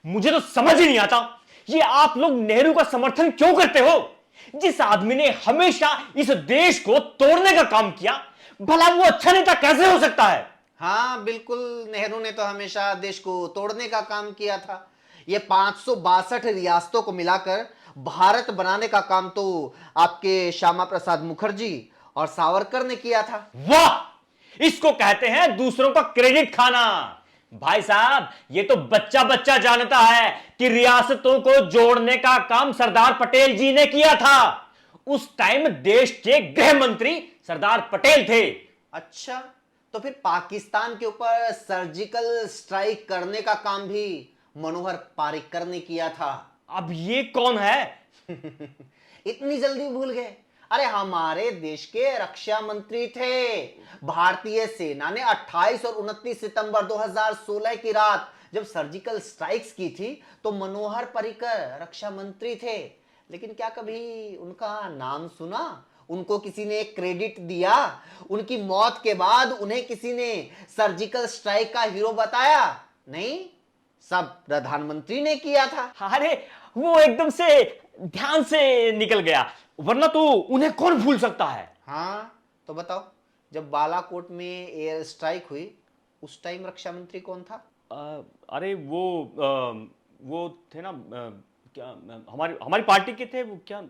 मुझे तो समझ ही नहीं आता, ये आप लोग नेहरू का समर्थन क्यों करते हो? जिस आदमी ने हमेशा इस देश को तोड़ने का काम किया, भला वो अच्छा नेता कैसे हो सकता है? हाँ बिल्कुल, नेहरू ने तो हमेशा देश को तोड़ने का काम किया था। ये 562 रियासतों को मिलाकर भारत बनाने का काम तो आपके श्यामा प्रसाद मुखर्जी और सावरकर ने किया था। वाह, इसको कहते हैं दूसरों का क्रेडिट खाना। भाई साहब, ये तो बच्चा बच्चा जानता है कि रियासतों को जोड़ने का काम सरदार पटेल जी ने किया था। उस टाइम देश के गृह मंत्री सरदार पटेल थे। अच्छा, तो फिर पाकिस्तान के ऊपर सर्जिकल स्ट्राइक करने का काम भी मनोहर पारिकर ने किया था। अब ये कौन है? इतनी जल्दी भूल गए? अरे हमारे देश के रक्षा मंत्री थे। भारतीय सेना ने 28 और 29 सितंबर 2016 की रात जब सर्जिकल स्ट्राइक्स की थी तो मनोहर पर्रिकर रक्षा मंत्री थे। लेकिन क्या कभी उनका नाम सुना? उनको किसी ने क्रेडिट दिया? उनकी मौत के बाद उन्हें किसी ने सर्जिकल स्ट्राइक का हीरो बताया? नहीं, सब प्रधानमंत्री ने किया था। अरे वो एकदम से ध्यान से निकल गया, वरना तो उन्हें कौन भूल सकता है? हाँ, तो बताओ, जब बालाकोट में एयर स्ट्राइक हुई उस टाइम रक्षा मंत्री कौन था? अरे वो थे ना, क्या हमारी हमारी पार्टी के थे वो, क्या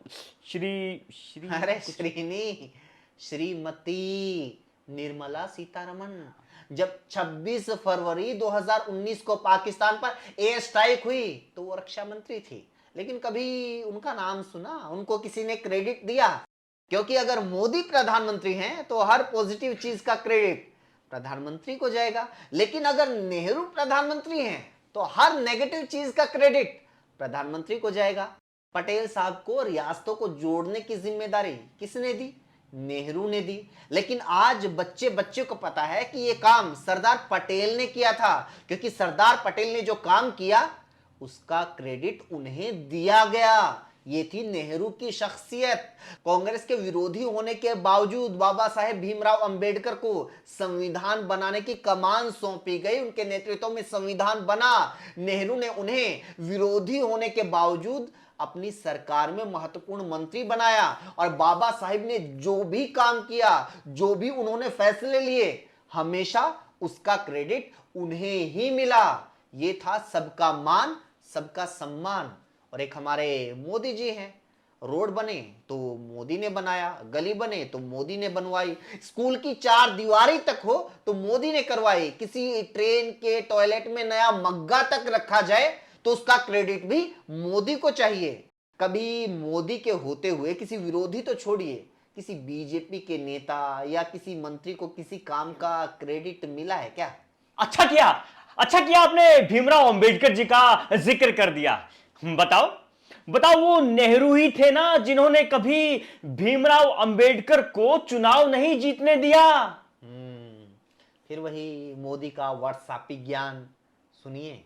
श्री श्री अरे श्रीनी, श्रीमती निर्मला सीतारमण। जब 26 फरवरी 2019 को पाकिस्तान पर एयर स्ट्राइक हुई तो वो रक्षा मंत्री थी। लेकिन कभी उनका नाम सुना? उनको किसी ने क्रेडिट दिया? क्योंकि अगर मोदी प्रधानमंत्री हैं तो हर पॉजिटिव चीज का क्रेडिट प्रधानमंत्री को जाएगा, लेकिन अगर नेहरू प्रधानमंत्री हैं तो हर नेगेटिव चीज का क्रेडिट प्रधानमंत्री को जाएगा। पटेल साहब को रियासतों को जोड़ने की जिम्मेदारी किसने दी? नेहरू ने दी। लेकिन आज बच्चे बच्चे को पता है कि यह काम सरदार पटेल ने किया था, क्योंकि सरदार पटेल ने जो काम किया उसका क्रेडिट उन्हें दिया गया। ये थी नेहरू की शख्सियत। कांग्रेस के विरोधी होने के बावजूद बाबा साहेब भीमराव अंबेडकर को संविधान बनाने की कमान सौंपी गई, उनके नेतृत्व में संविधान बना। नेहरू ने उन्हें विरोधी होने के बावजूद अपनी सरकार में महत्वपूर्ण मंत्री बनाया, और बाबा साहेब ने जो भी काम किया, जो भी उन्होंने फैसले लिए, हमेशा उसका क्रेडिट उन्हें ही मिला। ये था सबका मान, सबका सम्मान। और एक हमारे मोदी जी हैं, रोड बने तो मोदी ने बनाया, गली बने तो मोदी ने बनवाई, स्कूल की 4 दीवारी तक हो तो मोदी ने करवाई, किसी ट्रेन के टॉयलेट में नया मग्गा तक रखा जाए तो उसका क्रेडिट भी मोदी को चाहिए। कभी मोदी के होते हुए किसी विरोधी तो छोड़िए, किसी बीजेपी के नेता या किसी मंत्री को किसी काम का क्रेडिट मिला है क्या? अच्छा किया, अच्छा किया आपने भीमराव अंबेडकर जी का जिक्र कर दिया। बताओ बताओ, वो नेहरू ही थे ना जिन्होंने कभी भीमराव अंबेडकर को चुनाव नहीं जीतने दिया। फिर वही मोदी का व्हाट्सएपी ज्ञान सुनिए।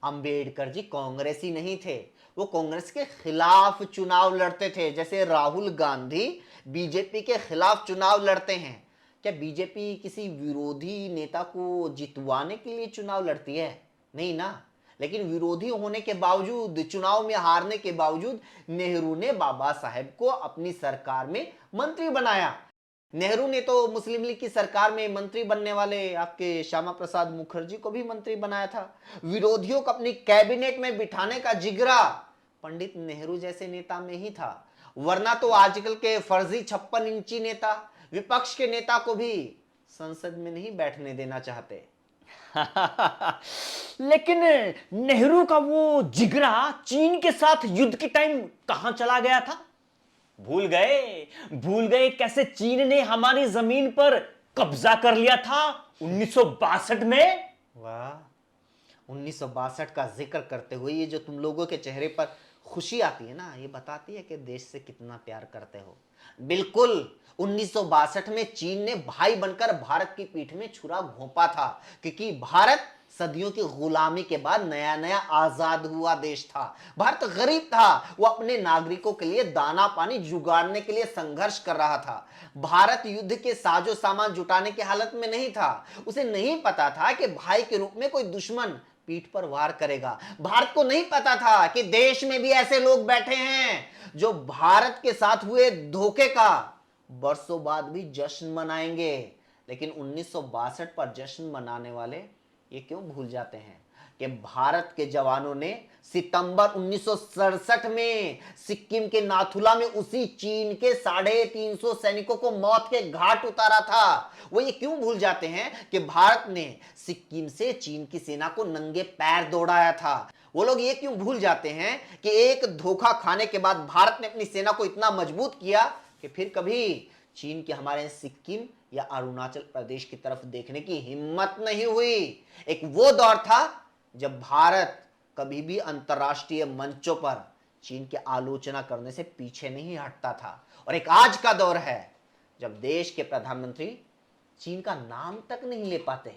अंबेडकर जी कांग्रेसी नहीं थे, वो कांग्रेस के खिलाफ चुनाव लड़ते थे, जैसे राहुल गांधी बीजेपी के खिलाफ चुनाव लड़ते हैं। क्या बीजेपी किसी विरोधी नेता को जितवाने के लिए चुनाव लड़ती है? नहीं ना। लेकिन विरोधी होने के बावजूद, चुनाव में हारने के बावजूद, नेहरू ने बाबा साहेब को अपनी सरकार में मंत्री बनाया। नेहरू ने तो मुस्लिम लीग की सरकार में मंत्री बनने वाले आपके श्यामा प्रसाद मुखर्जी को भी मंत्री बनाया था। विरोधियों को अपनी कैबिनेट में बिठाने का जिगरा पंडित नेहरू जैसे नेता में ही था, वरना तो आजकल के फर्जी 56 इंची नेता विपक्ष के नेता को भी संसद में नहीं बैठने देना चाहते। लेकिन नेहरू का वो जिगरा चीन के साथ युद्ध के टाइम कहां चला गया था? भूल गए कैसे चीन ने हमारी जमीन पर कब्जा कर लिया था 1962 में। वाह, 1962 का जिक्र करते हुए ये जो तुम लोगों के चेहरे पर खुशी आती है ना, ये बताती है कि देश से कितना प्यार करते हो। बिल्कुल, 1962 में चीन ने भाई बनकर भारत की पीठ में छुरा घोंपा था, क्योंकि भारत सदियों की गुलामी के बाद नया नया आजाद हुआ देश था। भारत गरीब था, वो अपने नागरिकों के लिए दाना पानी जुगाड़ने के लिए संघर्ष कर रहा था। भारत युद्ध के साजो सामान जुटाने की हालत में नहीं था। उसे नहीं पता था कि भाई के रूप में कोई दुश्मन पीठ पर वार करेगा। भारत को नहीं पता था कि देश में भी ऐसे लोग बैठे हैं जो भारत के साथ हुए धोखे का बरसों बाद भी जश्न मनाएंगे। लेकिन 1962 पर जश्न मनाने वाले ये क्यों भूल जाते हैं कि भारत के जवानों ने सितंबर 1967 में सिक्किम के नाथुला में उसी चीन के 350 सैनिकों को मौत के घाट उतारा था। वो ये क्यों भूल जाते हैं कि भारत ने सिक्किम से चीन की सेना को नंगे पैर दौड़ाया था। वो लोग ये क्यों भूल जाते हैं कि एक धोखा खाने के बाद भारत ने अपनी सेना को इतना मजबूत किया कि फिर कभी चीन के हमारे सिक्किम या अरुणाचल प्रदेश की तरफ देखने की हिम्मत नहीं हुई। एक वो दौर था जब भारत कभी भी अंतरराष्ट्रीय मंचों पर चीन की आलोचना करने से पीछे नहीं हटता था। और एक आज का दौर है जब देश के प्रधानमंत्री चीन का नाम तक नहीं ले पाते।